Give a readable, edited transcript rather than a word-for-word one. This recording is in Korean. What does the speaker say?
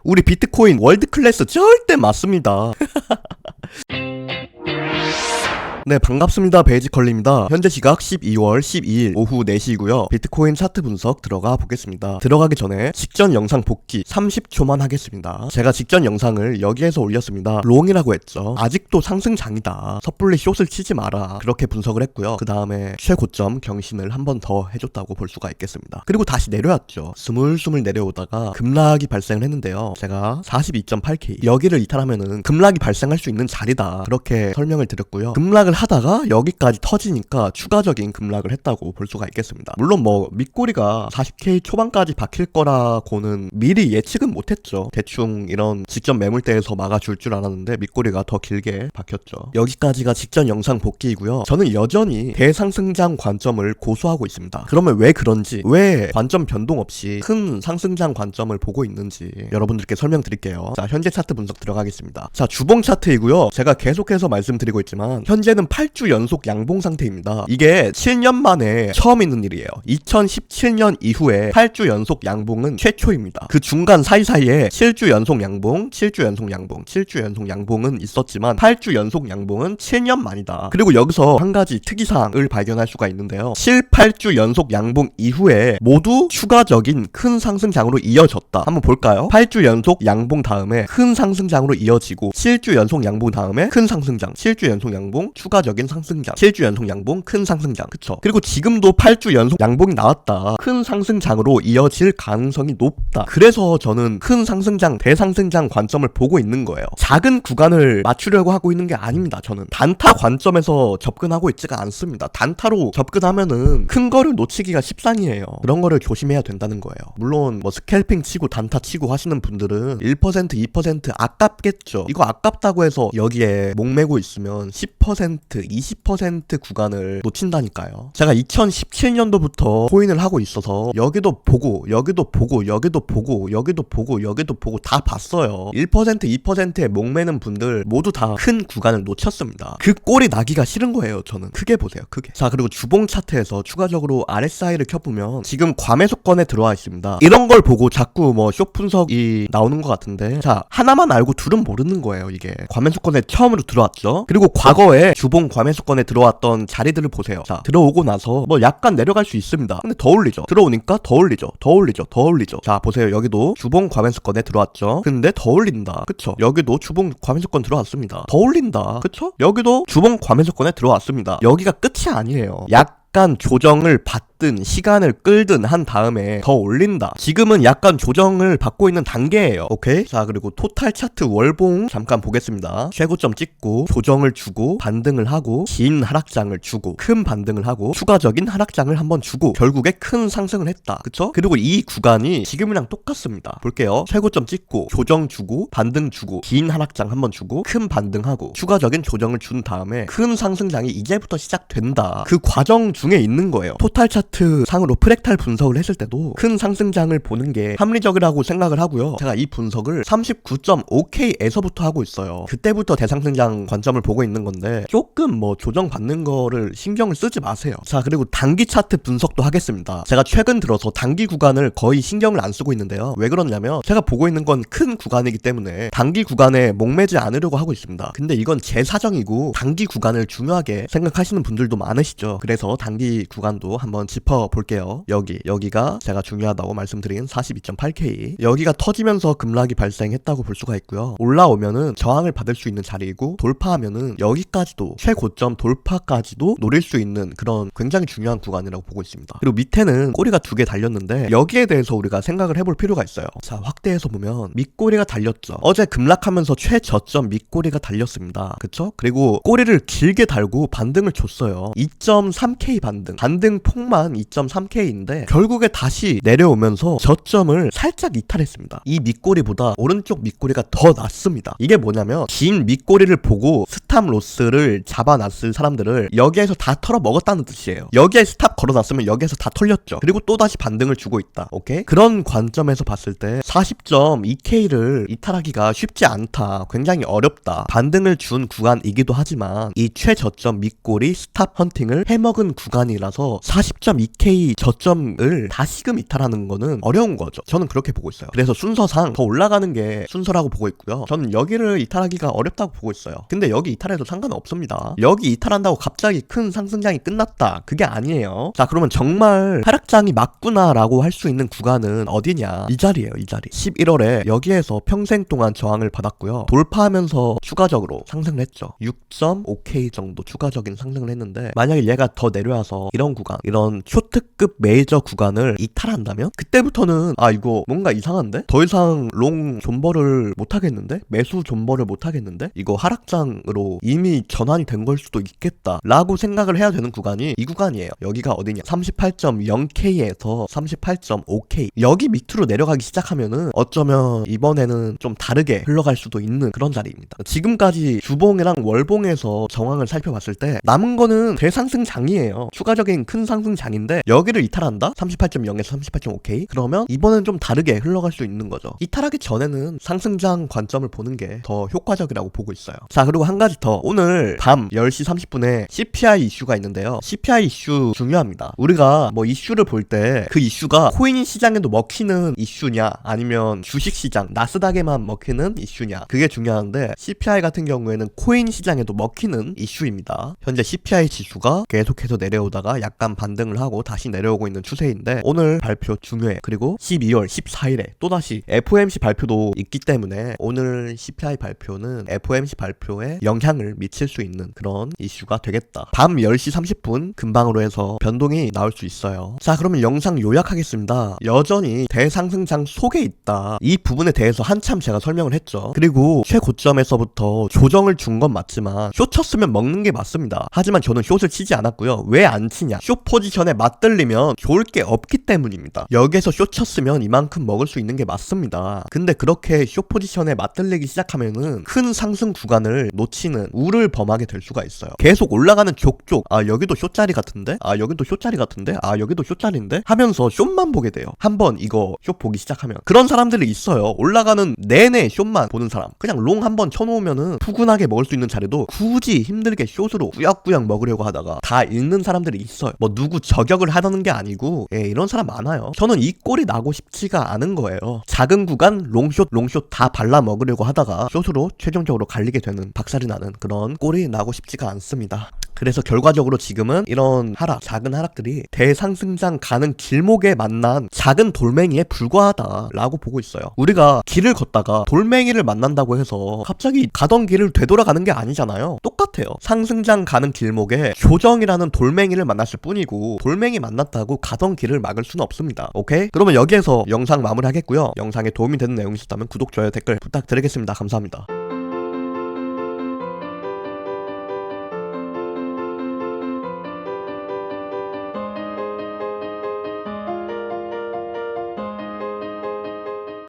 우리 비트코인 월드 클래스 절대 맞습니다. 네, 반갑습니다. 베이지컬리입니다. 현재 시각 12월 12일 오후 4시이고요. 비트코인 차트 분석 들어가 보겠습니다. 들어가기 전에 직전 영상 복귀 30초만 하겠습니다. 제가 직전 영상을 여기에서 올렸습니다. 롱이라고 했죠. 아직도 상승장이다. 섣불리 숏을 치지 마라. 그렇게 분석을 했고요. 그 다음에 최고점 경신을 한 번 더 해줬다고 볼 수가 있겠습니다. 그리고 다시 내려왔죠. 스물스물 내려오다가 급락이 발생을 했는데요. 제가 42.8K 여기를 이탈하면은 급락이 발생할 수 있는 자리다. 그렇게 설명을 드렸고요. 급락을 하다가 여기까지 터지니까 추가적인 급락을 했다고 볼 수가 있겠습니다. 물론 뭐 밑꼬리가 40K 초반까지 박힐 거라고는 미리 예측은 못했죠. 대충 이런 직전 매물대에서 막아줄 줄 알았는데 밑꼬리가 더 길게 박혔죠. 여기까지가 직전 영상 복귀이고요. 저는 여전히 대상승장 관점을 고수하고 있습니다. 그러면 왜 그런지, 왜 관점 변동 없이 큰 상승장 관점을 보고 있는지 여러분들께 설명드릴게요. 자, 현재 차트 분석 들어가겠습니다. 자, 주봉 차트이고요. 제가 계속해서 말씀드리고 있지만 현재는 8주 연속 양봉 상태입니다. 이게 7년 만에 처음 있는 일이에요. 2017년 이후에 8주 연속 양봉은 최초입니다. 그 중간 사이사이에 7주 연속 양봉, 7주 연속 양봉, 7주 연속 양봉은 있었지만 8주 연속 양봉은 7년 만이다. 그리고 여기서 한 가지 특이사항을 발견할 수가 있는데요. 7, 8주 연속 양봉 이후에 모두 추가적인 큰 상승장으로 이어졌다. 한번 볼까요? 8주 연속 양봉 다음에 큰 상승장으로 이어지고 7주 연속 양봉 다음에 큰 상승장, 7주 연속 양봉 추가적인 상승장, 7주 연속 양봉 큰 상승장. 그쵸? 그리고 지금도 8주 연속 양봉이 나왔다. 큰 상승장으로 이어질 가능성이 높다. 그래서 저는 큰 상승장, 대상승장 관점을 보고 있는 거예요. 작은 구간을 맞추려고 하고 있는 게 아닙니다. 저는 단타 관점에서 접근하고 있지가 않습니다. 단타로 접근하면은 큰 거를 놓치기가 십상이에요. 그런 거를 조심해야 된다는 거예요. 물론 뭐 스캘핑 치고 단타 치고 하시는 분들은 1% 2% 아깝겠죠. 이거 아깝다고 해서 여기에 목매고 있으면 10% 20% 구간을 놓친다니까요. 제가 2017년도부터 코인을 하고 있어서 여기도 보고 여기도 보고 여기도 보고 여기도 보고 여기도 보고 다 봤어요. 1% 2%에 목매는 분들 모두 다 큰 구간을 놓쳤습니다. 그 꼴이 나기가 싫은 거예요. 저는 크게 보세요. 크게. 자, 그리고 주봉 차트에서 추가적으로 RSI를 켜보면 지금 과매수권에 들어와 있습니다. 이런 걸 보고 자꾸 뭐 숏 분석이 나오는 것 같은데, 자, 하나만 알고 둘은 모르는 거예요. 이게 과매수권에 처음으로 들어왔죠. 그리고 과거에 주봉 과매수권에 들어왔던 자리들을 보세요. 자, 들어오고 나서 뭐 약간 내려갈 수 있습니다. 근데 더 올리죠. 들어오니까 더 올리죠. 더 올리죠. 더 올리죠. 자, 보세요. 여기도 주봉 과매수권에 들어왔죠. 근데 더 올린다. 그쵸? 여기도 주봉 과매수권 들어왔습니다. 더 올린다. 그쵸? 여기도 주봉 과매수권에 들어왔습니다. 여기가 끝이 아니에요. 약간 조정을 받든 시간을 끌든 한 다음에 더 올린다. 지금은 약간 조정을 받고 있는 단계예요. 오케이? 자, 그리고 토탈 차트 월봉 잠깐 보겠습니다. 최고점 찍고 조정을 주고 반등을 하고 긴 하락장을 주고 큰 반등을 하고 추가적인 하락장을 한번 주고 결국에 큰 상승을 했다. 그쵸? 그리고 이 구간이 지금이랑 똑같습니다. 볼게요. 최고점 찍고 조정 주고 반등 주고 긴 하락장 한번 주고 큰 반등하고 추가적인 조정을 준 다음에 큰 상승장이 이제부터 시작된다. 그 과정 중에 있는 거예요. 토탈 차트 상으로 프랙탈 분석을 했을 때도 큰 상승장을 보는 게 합리적이라고 생각을 하고요. 제가 이 분석을 39.5K에서부터 하고 있어요. 그때부터 대상승장 관점을 보고 있는 건데 조금 뭐 조정 받는 거를 신경을 쓰지 마세요. 자, 그리고 단기 차트 분석도 하겠습니다. 제가 최근 들어서 단기 구간을 거의 신경을 안 쓰고 있는데요. 왜 그러냐면 제가 보고 있는 건 큰 구간이기 때문에 단기 구간에 목매지 않으려고 하고 있습니다. 근데 이건 제 사정이고 단기 구간을 중요하게 생각하시는 분들도 많으시죠. 그래서 단기 구간도 한번 짚어볼게요. 여기가 제가 중요하다고 말씀드린 42.8K, 여기가 터지면서 급락이 발생했다고 볼 수가 있고요. 올라오면은 저항을 받을 수 있는 자리이고 돌파하면은 여기까지도 최고점 돌파까지도 노릴 수 있는 그런 굉장히 중요한 구간이라고 보고 있습니다. 그리고 밑에는 꼬리가 2개 달렸는데 여기에 대해서 우리가 생각을 해볼 필요가 있어요. 자, 확대해서 보면 밑꼬리가 달렸죠. 어제 급락하면서 최저점 밑꼬리가 달렸습니다. 그쵸? 그리고 꼬리를 길게 달고 반등을 줬어요. 2.3K 반등 폭만 2.3K인데 결국에 다시 내려오면서 저점을 살짝 이탈했습니다. 이 밑꼬리보다 오른쪽 밑꼬리가 더 낮습니다. 이게 뭐냐면 긴 밑꼬리를 보고 스탑 로스를 잡아놨을 사람들을 여기에서 다 털어 먹었다는 뜻이에요. 여기에 스탑 걸어놨으면 여기에서 다 털렸죠. 그리고 또다시 반등을 주고 있다. 오케이? 그런 관점에서 봤을 때 40.2K를 이탈하기가 쉽지 않다. 굉장히 어렵다. 반등을 준 구간이기도 하지만 이 최저점 밑꼬리 스탑 헌팅을 해먹은 구간 구간이라서 40.2K 저점을 다시금 이탈하는 거는 어려운 거죠. 저는 그렇게 보고 있어요. 그래서 순서상 더 올라가는 게 순서라고 보고 있고요. 저는 여기를 이탈하기가 어렵다고 보고 있어요. 근데 여기 이탈해도 상관은 없습니다. 여기 이탈한다고 갑자기 큰 상승장이 끝났다, 그게 아니에요. 자, 그러면 정말 하락장이 맞구나 라고 할 수 있는 구간은 어디냐, 이 자리예요. 이 자리. 11월에 여기에서 평생 동안 저항을 받았고요. 돌파하면서 추가적으로 상승을 했죠. 6.5K 정도 추가적인 상승을 했는데, 만약에 얘가 더 내려와서 이런 구간, 이런 쇼트급 메이저 구간을 이탈한다면 그때부터는 이거 뭔가 이상한데? 더 이상 롱 존버를 못하겠는데? 매수 존버를 못하겠는데? 이거 하락장으로 이미 전환이 된 걸 수도 있겠다 라고 생각을 해야 되는 구간이 이 구간이에요. 여기가 어디냐, 38.0K에서 38.5K, 여기 밑으로 내려가기 시작하면은 어쩌면 이번에는 좀 다르게 흘러갈 수도 있는 그런 자리입니다. 지금까지 주봉이랑 월봉에서 정황을 살펴봤을 때 남은 거는 대상승장이에요. 추가적인 큰 상승장인데 여기를 이탈한다? 38.0에서 38.5K? 그러면 이번엔 좀 다르게 흘러갈 수 있는 거죠. 이탈하기 전에는 상승장 관점을 보는 게 더 효과적이라고 보고 있어요. 자, 그리고 한 가지 더. 오늘 밤 10시 30분에 CPI 이슈가 있는데요. CPI 이슈 중요합니다. 우리가 뭐 이슈를 볼 때 그 이슈가 코인 시장에도 먹히는 이슈냐, 아니면 주식 시장, 나스닥에만 먹히는 이슈냐, 그게 중요한데 CPI 같은 경우에는 코인 시장에도 먹히는 이슈입니다. 현재 CPI 지수가 계속해서 내려오다가 약간 반등을 하고 다시 내려오고 있는 추세인데 오늘 발표 중요해. 그리고 12월 14일에 또다시 FOMC 발표도 있기 때문에 오늘 CPI 발표는 FOMC 발표에 영향을 미칠 수 있는 그런 이슈가 되겠다. 밤 10시 30분 근방으로 해서 변동이 나올 수 있어요. 자, 그러면 영상 요약하겠습니다. 여전히 대상승장 속에 있다, 이 부분에 대해서 한참 제가 설명을 했죠. 그리고 최고점에서부터 조정을 준 건 맞지만 숏 쳤으면 먹는 게 맞습니다. 하지만 저는 숏을 치지 않았고요. 왜 안 치냐, 숏 포지션에 맞들리면 좋을 게 없기 때문입니다. 여기에서 숏 쳤으면 이만큼 먹을 수 있는 게 맞습니다. 근데 그렇게 숏 포지션에 맞들리기 시작하면은 큰 상승 구간을 놓치는 우를 범하게 될 수가 있어요. 계속 올라가는 족족, 여기도 숏자리 같은데, 여기도 숏자리 같은데, 여기도 숏자리인데 하면서 숏만 보게 돼요. 한번 이거 숏 보기 시작하면. 그런 사람들이 있어요. 올라가는 내내 숏만 보는 사람. 그냥 롱 한번 쳐놓으면은 푸근하게 먹을 수 있는 자리도 굳이 힘들게 숏으로 꾸역꾸역 먹으려고 하다가 다 잃는 사람들이 있어요. 뭐 누구 저격을 하려는 게 아니고, 이런 사람 많아요. 저는 이 꼴이 나고 싶지가 않은 거예요. 작은 구간 롱숏 다 발라 먹으려고 하다가 숏으로 최종적으로 갈리게 되는, 박살이 나는 그런 꼴이 나고 싶지가 않습니다. 그래서 결과적으로 지금은 이런 하락, 작은 하락들이 대상승장 가는 길목에 만난 작은 돌멩이에 불과하다라고 보고 있어요. 우리가 길을 걷다가 돌멩이를 만난다고 해서 갑자기 가던 길을 되돌아가는 게 아니잖아요. 똑같아요. 상승장 가는 길목에 조정이라는 돌멩이를 만났을 뿐이고, 돌멩이 만났다고 가던 길을 막을 수는 없습니다. 오케이? 그러면 여기에서 영상 마무리하겠고요. 영상에 도움이 되는 내용이 있었다면 구독, 좋아요, 댓글 부탁드리겠습니다. 감사합니다.